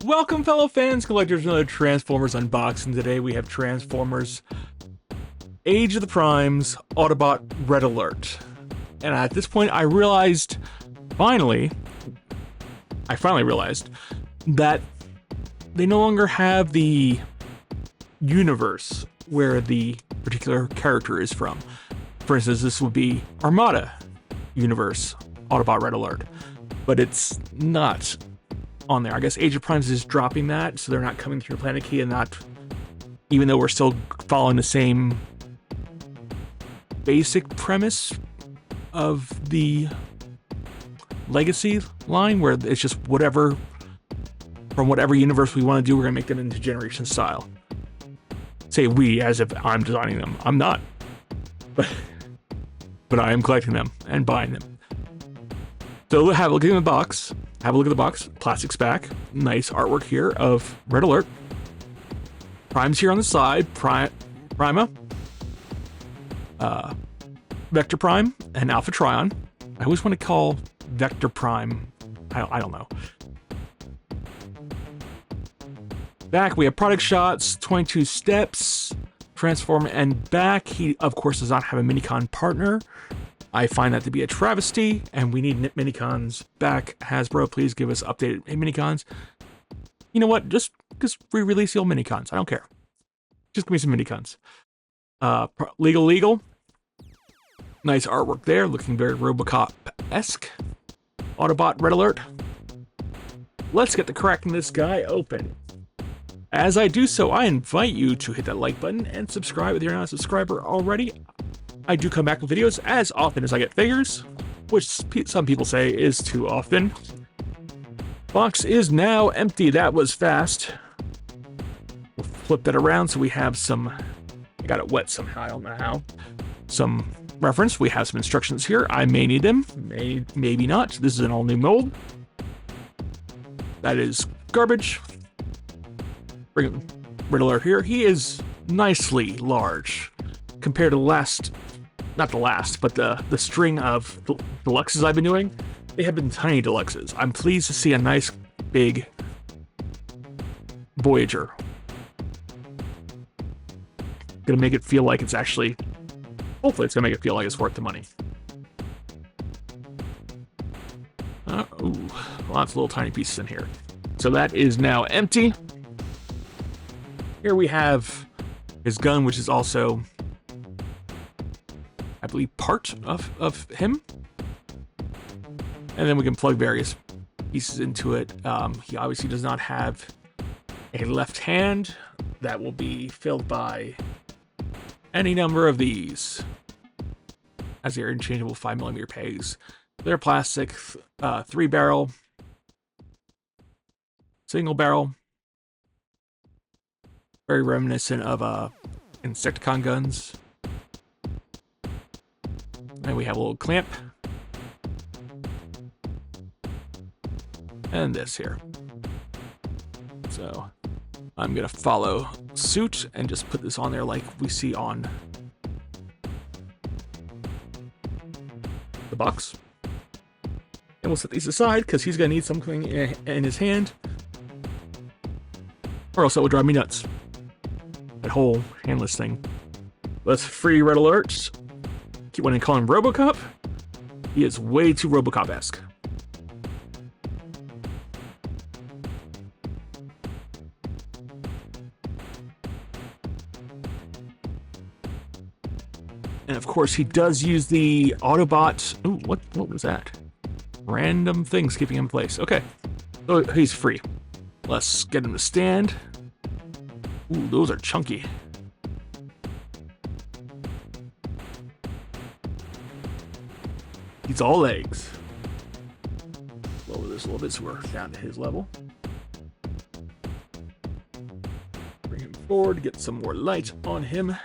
Welcome, fellow fans, collectors, and other Transformers unboxing. Today we have Transformers Age of the Primes Autobot Red Alert. And at this point, I finally realized that they no longer have the universe where the particular character is from. For instance, this would be Armada universe Autobot Red Alert, but it's not on there. I guess Age of Primes is dropping that, so they're not coming through Planet Key, and not, even though we're still following the same basic premise of the Legacy line, where it's just whatever, from whatever universe we want to do, we're going to make them into Generation style. Say we, as if I'm designing them. I'm not. But I am collecting them and buying them. So have a look at the box. Have a look at the box. Plastic's back. Nice artwork here of Red Alert. Prime's here on the side. Prima. Vector Prime and Alpha Trion. I always want to call Vector Prime. I don't know. Back, we have product shots, 22 steps, transform, and back. He, of course, does not have a Minicon partner. I find that to be a travesty, and we need Minicons back. Hasbro, please give us updated Minicons. You know what? Just re-release the old Minicons. I don't care. Just give me some Minicons. Legal. Nice artwork there, looking very Robocop-esque. Autobot Red Alert. Let's get to cracking this guy open. As I do so, I invite you to hit that like button and subscribe if you're not a subscriber already. I do come back with videos as often as I get figures, which some people say is too often. Box is now empty. That was fast. We'll flip that around so we have some... I got it wet somehow, I don't know how. Some reference. We have some instructions here. I may need them, maybe not. This is an all-new mold. That is garbage. Bring Red Alert here. He is nicely large compared to not the last, but the string of deluxes I've been doing. They have been tiny deluxes. I'm pleased to see a nice big Voyager. Gonna make it feel like it's actually, hopefully it's gonna make it feel like it's worth the money. Ooh, lots of little tiny pieces in here. So that is now empty. Here we have his gun, which is also, I believe, part of him. And then we can plug various pieces into it. He obviously does not have a left hand. That will be filled by any number of these, as they're interchangeable 5mm pegs. They're plastic, 3-barrel, single barrel. Very reminiscent of Insecticon guns. And we have a little clamp. And this here. So I'm gonna follow suit and just put this on there like we see on the box. And we'll set these aside because he's gonna need something in his hand, or else that will drive me nuts. That whole handless thing. Let's free Red Alert. Keep wanting to call him Robocop. He is way too Robocop-esque. And of course, he does use the Autobot. Ooh, what was that? Random things keeping him in place. Okay, so he's free. Let's get him to stand. Ooh, those are chunky. He's all legs. Lower this a little bit so we're down to his level. Bring him forward, get some more light on him.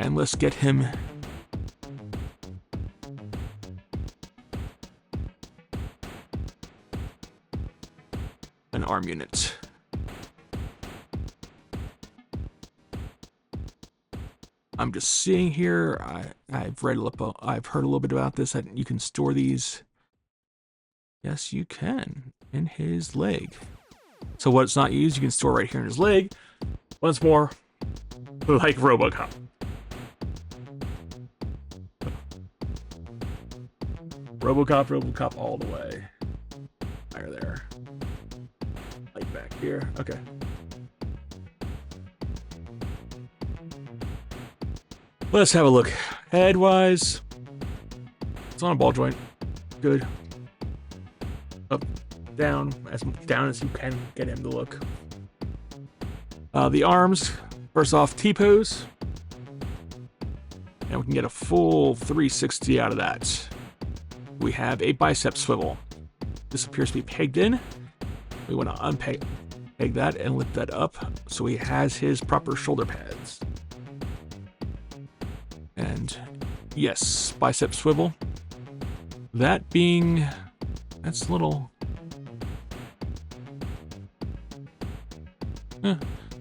And let's get him an arm unit. I'm just seeing here. I've heard a little bit about this, that you can store these. Yes, you can, in his leg. So what's not used, you can store right here in his leg. Once more, like RoboCop. RoboCop all the way. There. Like back here. Okay. Let's have a look. Head-wise, it's on a ball joint. Good. Up, down as you can get him to look. The arms, first off, T-pose. And we can get a full 360 out of that. We have a bicep swivel. This appears to be pegged in. We want to unpeg that and lift that up so he has his proper shoulder pads. And yes, bicep swivel. That being, that's a little,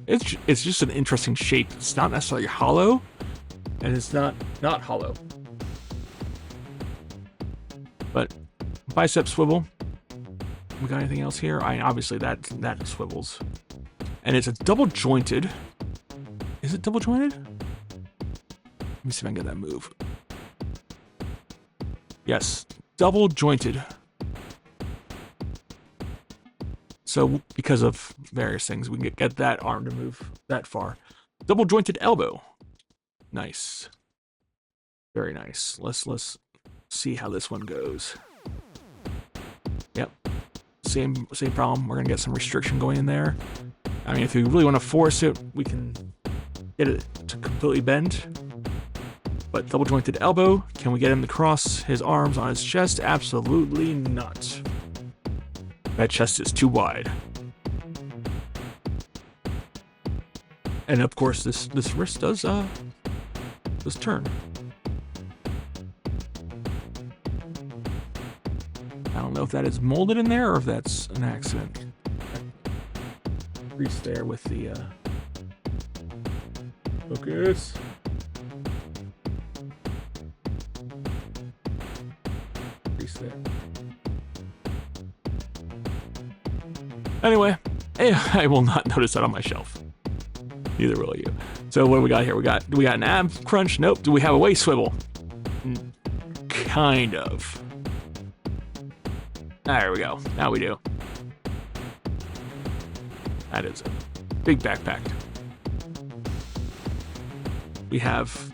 it's just an interesting shape. It's not necessarily hollow, and it's not hollow. But bicep swivel. We got anything else here? Obviously that swivels. And it's a double jointed. Is it double jointed? Let me see if I can get that move. Yes, double jointed. So because of various things, we can get that arm to move that far. Double jointed elbow. Nice. Very nice. Let's see how this one goes. Yep. Same problem. We're gonna get some restriction going in there. I mean, if we really want to force it, we can get it to completely bend. But double jointed elbow, can we get him to cross his arms on his chest? Absolutely not. That chest is too wide. And of course, this wrist does turn. I don't know if that is molded in there or if that's an accident. Grease there with the focus. Grease there. Anyway, I will not notice that on my shelf. Neither will you. So what do we got here? Do we got an ab crunch? Nope. Do we have a waist swivel? Kind of. There we go. Now we do. That is a big backpack. We have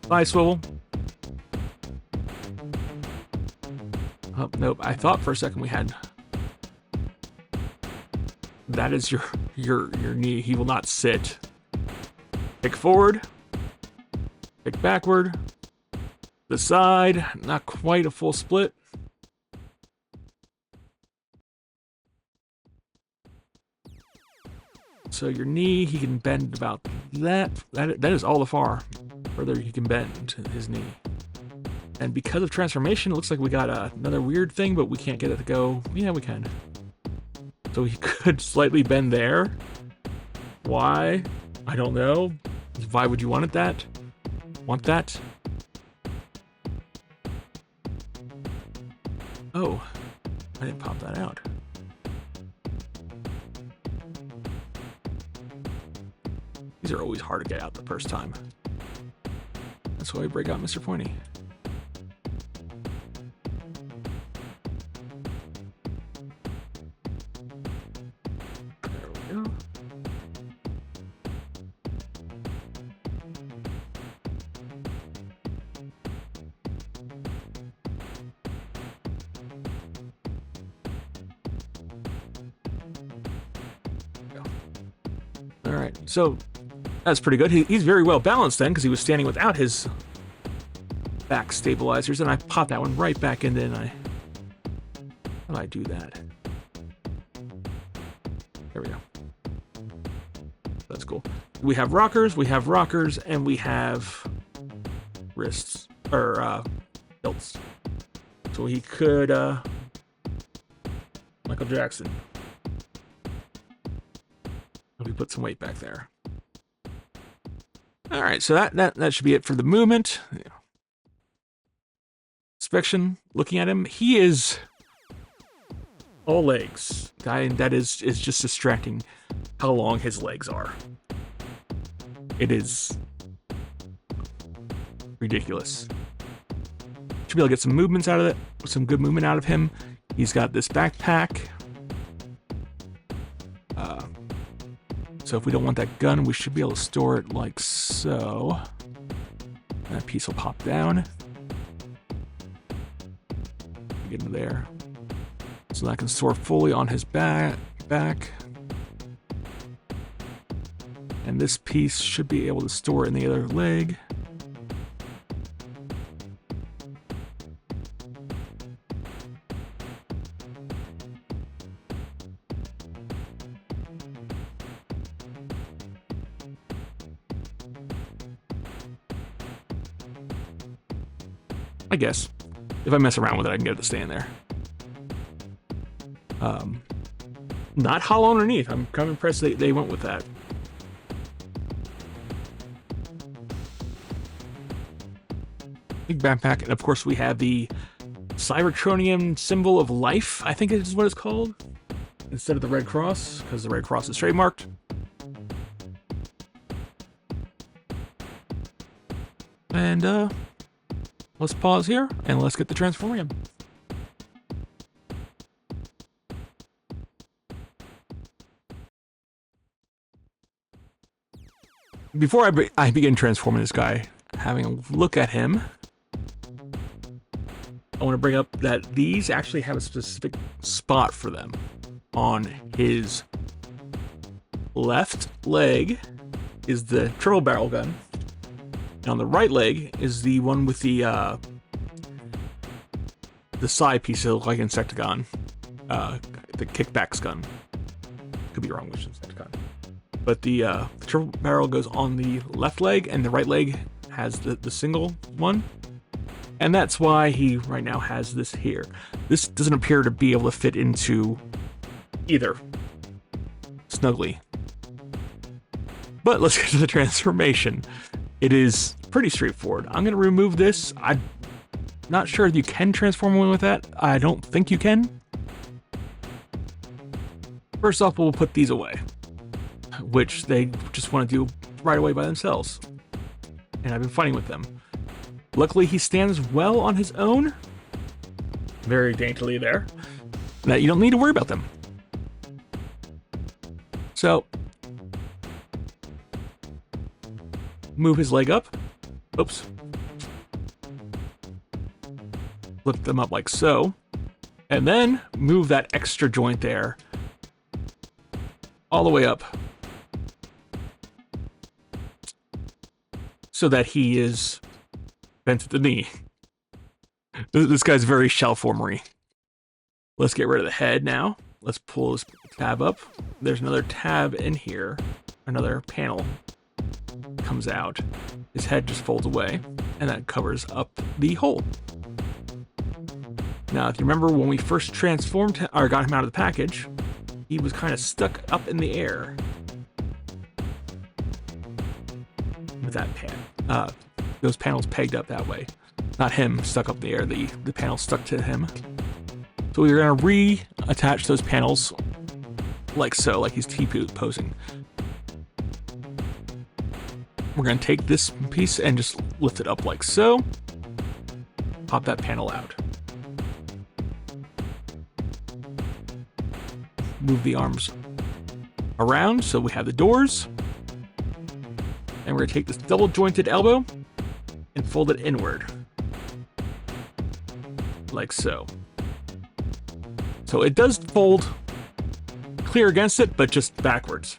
thigh swivel. Oh, nope. I thought for a second we had. That is your knee. He will not sit. Kick forward. Kick backward. The side. Not quite a full split. So your knee, he can bend about that. That is all the far further he can bend his knee. And because of transformation, it looks like we got another weird thing, but we can't get it to go. Yeah, we can. So he could slightly bend there. Why? I don't know. Why would you want it that? Want that? Oh, I didn't pop that out. These are always hard to get out the first time. That's why we break out Mr. Pointy. There we go. All right, so that's pretty good. He's very well balanced then, because he was standing without his back stabilizers, and I popped that one right back in, didn't I? How do I do that? There we go. That's cool. We have rockers, and we have wrists, or belts. So he could, Michael Jackson. If we put some weight back there. All right, so that should be it for the movement. Inspection, looking at him, he is all legs. That is just distracting how long his legs are. It is ridiculous. Should be able to get some movements out of it, some good movement out of him. He's got this backpack. So if we don't want that gun, we should be able to store it like so. That piece will pop down. Get into there. So that can store fully on his back. And this piece should be able to store in the other leg. I guess. If I mess around with it, I can get it to stay in there. Not hollow underneath. I'm kind of impressed they went with that. Big backpack, and of course we have the Cybertronium symbol of life, I think is what it's called, instead of the Red Cross, because the Red Cross is trademarked. And let's pause here and let's get the Transformium. Before I begin transforming this guy, having a look at him, I want to bring up that these actually have a specific spot for them. On his left leg is the triple barrel gun, and on the right leg is the one with the side piece that look like Insecticon, the kickbacks gun. Could be wrong with Insecticon. But the triple barrel goes on the left leg, and the right leg has the single one. And that's why he right now has this here. This doesn't appear to be able to fit into either snugly. But let's get to the transformation. It is pretty straightforward. I'm going to remove this. I'm not sure if you can transform one with that. I don't think you can. First off, we'll put these away, which they just want to do right away by themselves. And I've been fighting with them. Luckily, he stands well on his own. Very daintily there. That you don't need to worry about them. So, move his leg up. Oops. Lift them up like so. And then move that extra joint there all the way up, so that he is bent at the knee. This guy's very shell-formery. Let's get rid of the head now. Let's pull this tab up. There's another tab in here. Another panel comes out. His head just folds away, and that covers up the hole. Now, if you remember when we first transformed him, or got him out of the package, he was kind of stuck up in the air with that pan. Those panels pegged up that way. Not him stuck up in the air, the panel stuck to him. So we're gonna reattach those panels like so, like he's T-posing. We're gonna take this piece and just lift it up like so. Pop that panel out. Move the arms around so we have the doors. And we're gonna take this double jointed elbow and fold it inward. Like so. So it does fold clear against it, but just backwards.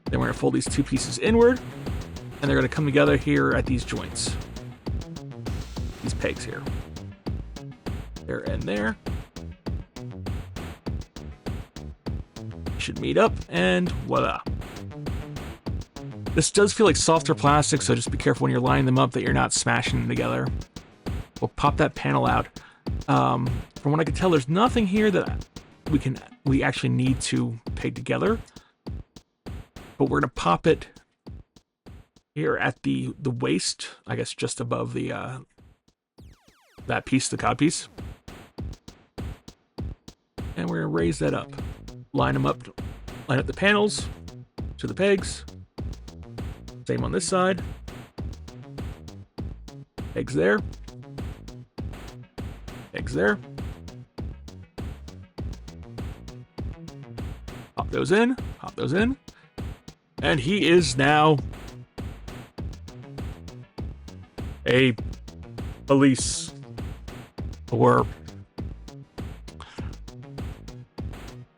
Then we're gonna fold these two pieces inward, and they're gonna come together here at these joints. These pegs here. There and there. Should meet up, and voila. This does feel like softer plastic, so just be careful when you're lining them up that you're not smashing them together. We'll pop that panel out. From what I can tell, there's nothing here that we actually need to peg together. But we're gonna pop it here at the waist, I guess just above the that piece, the cod piece. And we're going to raise that up. Line them up. Line up the panels to the pegs. Same on this side. Pegs there. Pegs there. Pop those in. Pop those in. And he is now a police or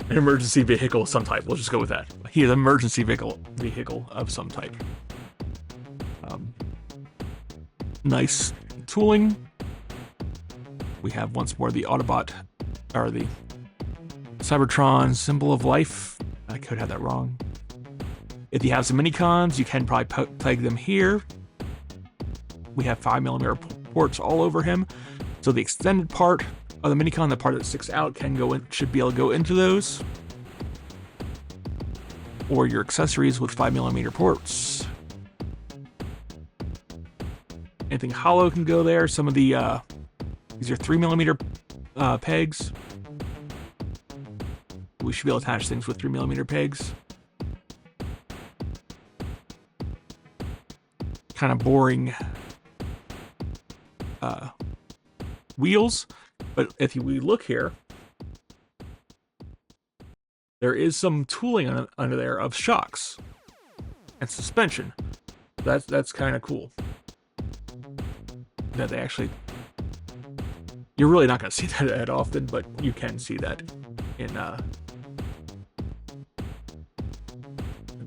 an emergency vehicle of some type. We'll just go with that. He is an emergency vehicle of some type. Nice tooling. We have once more the Autobot, or the Cybertron symbol of life. I could have that wrong. If you have some minicons, you can probably peg them here. We have 5mm ports all over him. So the extended part of the minicon, the part that sticks out, can go in, should be able to go into those. Or your accessories with 5mm ports. Anything hollow can go there. Some of the these are 3mm pegs. We should be able to attach things with 3mm pegs. Kind of boring wheels, but if we look here, there is some tooling under there of shocks and suspension. That's kind of cool. That they actually, you're really not going to see that often, but you can see that in there.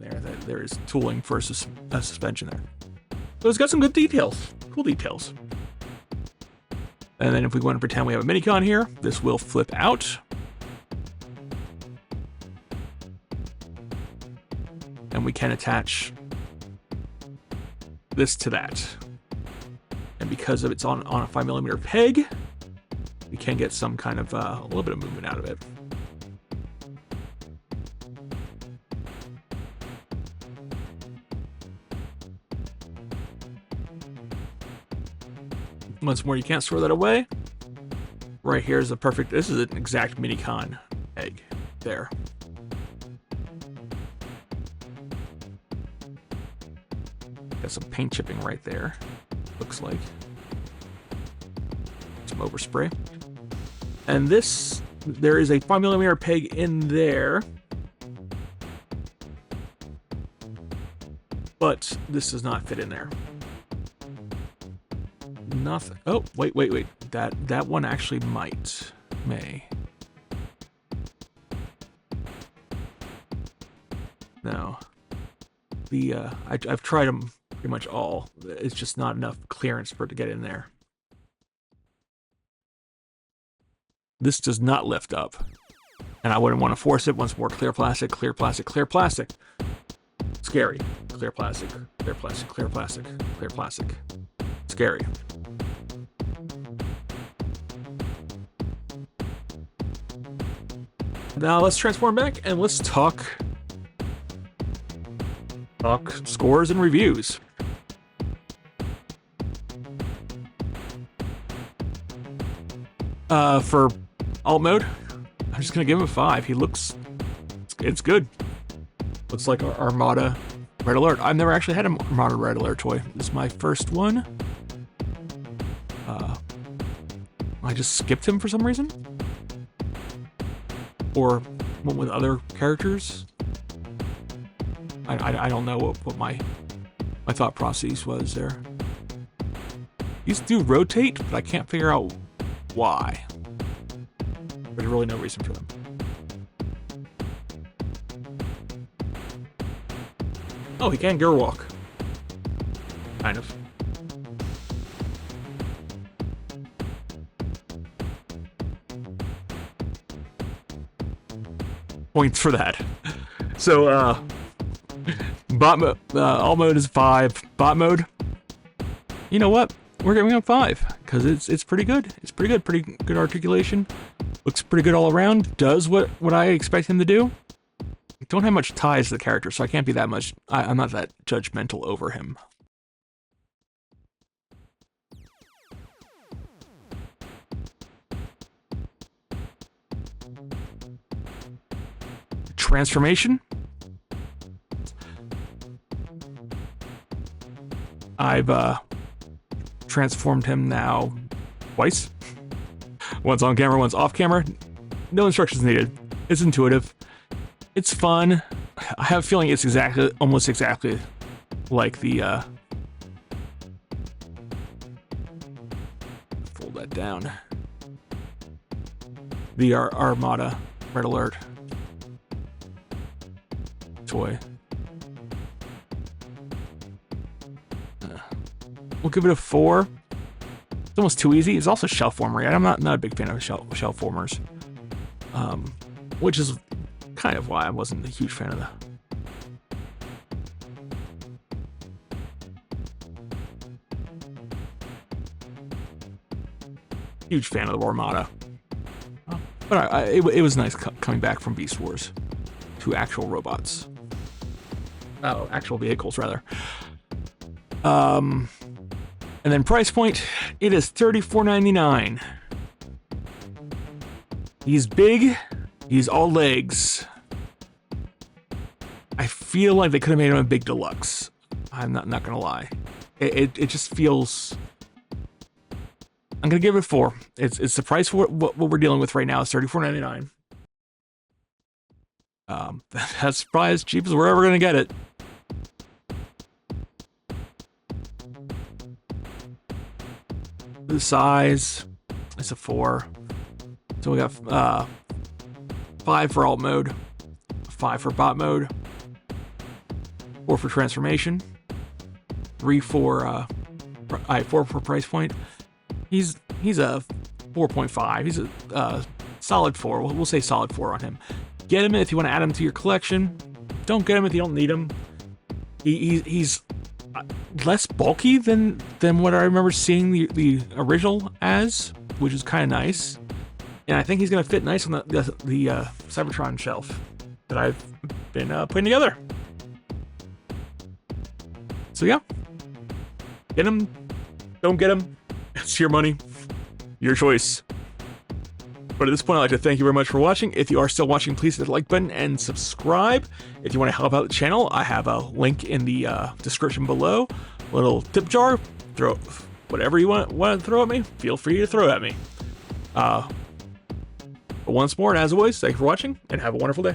That there is tooling for a suspension there. So it's got some good details, cool details. And then if we want to pretend we have a minicon here, this will flip out. And we can attach this to that. And because of it's on a 5mm peg, we can get some kind of a little bit of movement out of it. Once more, you can't store that away. Right here is a perfect, this is an exact minicon egg there. Got some paint chipping right there, looks like. Some overspray. And this, there is a 5mm peg in there. But this does not fit in there. Nothing. Oh, wait. That one actually may. No. The I've tried them pretty much all. It's just not enough clearance for it to get in there. This does not lift up, and I wouldn't want to force it. Once more, clear plastic, clear plastic, clear plastic. Scary. Clear plastic, clear plastic, clear plastic, clear plastic. Scary. Now let's transform back and let's talk scores and reviews. For alt mode, I'm just gonna give him a 5. He looks, it's good. Looks like our Armada Red Alert. I've never actually had an Armada Red Alert toy. This is my first one. I just skipped him for some reason. Or went with other characters. I don't know what my thought process was there. These do rotate, but I can't figure out why. There's really no reason for them. Oh, he can gear walk. Kind of. Points for that. So, alt mode is 5. Bot mode, you know what? We're giving him 5 because it's pretty good. It's pretty good. Pretty good articulation. Looks pretty good all around. Does what I expect him to do. Don't have much ties to the character, so I can't be that much. I'm not that judgmental over him. transformation. I've transformed him now twice. Once on camera, once off camera. No instructions needed. It's intuitive. It's fun. I have a feeling it's almost exactly like the fold that down. The Armada Red Alert toy. We'll give it a 4. It's almost too easy. It's also shell former. I'm not a big fan of shell formers, which is kind of why I wasn't a huge fan of the. Huge fan of the Armada, but it was nice coming back from Beast Wars to actual robots. Oh, actual vehicles rather. And then price point, it is $34.99. He's big. He's all legs. I feel like they could have made him a big deluxe. I'm not gonna lie. It just feels. I'm gonna give it a 4. It's the price for what we're dealing with right now. It's $34.99. That's probably as cheap as we're ever gonna get it. The size, it's a 4. So we got 5 for alt mode, 5 for bot mode, 4 for transformation, 4 for price point. He's a 4.5. He's a solid 4. We'll say solid 4 on him. Get him if you want to add him to your collection. Don't get him if you don't need him. He's less bulky than what I remember seeing the original as, which is kind of nice. And I think he's gonna fit nice on the Cybertron shelf that I've been putting together. So yeah, get him, don't get him. It's your money, your choice. But at this point, I'd like to thank you very much for watching. If you are still watching, please hit the like button and subscribe. If you want to help out the channel, I have a link in the description below. A little tip jar. Throw whatever you want to throw at me. Feel free to throw at me. But once more, and as always, thank you for watching, and have a wonderful day.